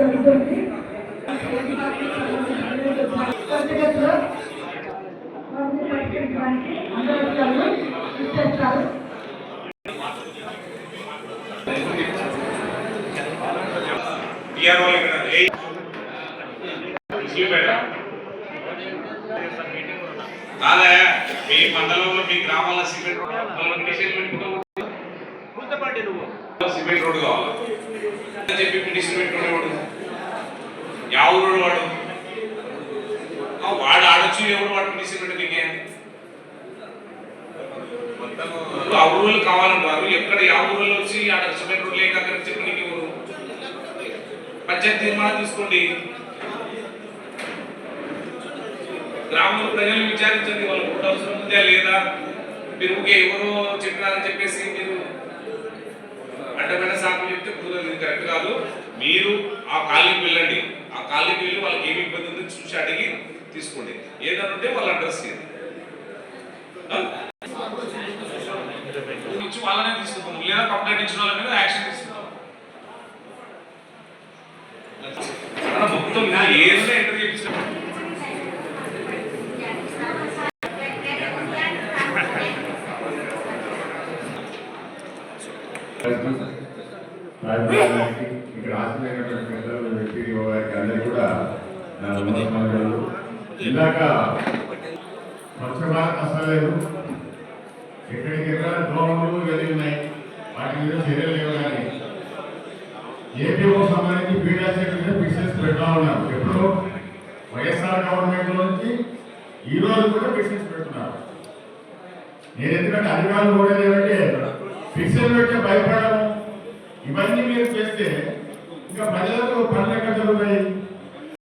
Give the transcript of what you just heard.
జరుగుతుంది. అందరూ ఇచ్చేస్తారు. కాదా మీ మండలంలో మీ గ్రామాల్లో సిమెంట్ సిమెంట్ రోడ్డు కావాలి చెప్పి పిటిషన్ పెట్టుకునేవాడు ఎవరు వాడు వాడు ఆడొచ్చు ఎవడు వాడు పిటిషన్ పెట్టి మీకే ఆ ఊళ్ళు కావాలంటారు. ఎక్కడ ఆ ఊళ్ళో వచ్చి ఆడ సిమెంట్ రోడ్ లేక అక్కడ చెప్పి నీకు ఎవరు పంచాయతీ తీర్మానం తీసుకోండి. గ్రామంలో ప్రజలు విచారించండి వాళ్ళు పుట్ట అవసరం ఉందా లేదా. మీరు ఎవరో చెప్పినారని చెప్పేసి మీరు అడ్డమైన సాకులు చెప్తే కుదరదు, కరెక్ట్ కాదు. మీరు ఆ కాలనీకి వెళ్ళండి, ఆ కాలనీకి వెళ్ళి వాళ్ళకి ఏమి ఇబ్బంది ఉందో చూసి అడిగి తీసుకోండి. ఏదైనా ఉంటే వాళ్ళు అడ్రస్ చేయండి, ఇచ్చి వాళ్ళనే తీసుకుంటాం. లేదా కంప్లైంట్ ఇచ్చిన వాళ్ళ మీద యాక్షన్ తీసుకుంటాం. మొత్తం ఏదైనా ఎంటర్ చేయించాం. ఇక్కడ ఆశ్రమైనటువంటి పెద్దలు వ్యక్తి అందరూ కూడా ఇందాక స్వచ్ఛ భారత్ అసలు లేదు. ఎక్కడికెక్కడ దోమలు గది ఉన్నాయి, వాటి మీద చర్యలు లేవు. కానీ ఏపీఓ సంబంధించి పీడియాట్రిక్ మీద ఫిక్సెస్ పెడతా ఉన్నారు. ఎప్పుడు వైఎస్ఆర్ గవర్నమెంట్ నుంచి ఈ రోజు కూడా ఫిక్సెస్ పెడుతున్నారు. నేను ఎందుకంటే అధికారులు కూడా ఏమంటే ఫిక్సెస్ పెట్టే భయపడము ఇవన్నీ మీరు చేస్తే ఇంకా ప్రజలకు పనులు ఎక్కడ జరుగుతాయి.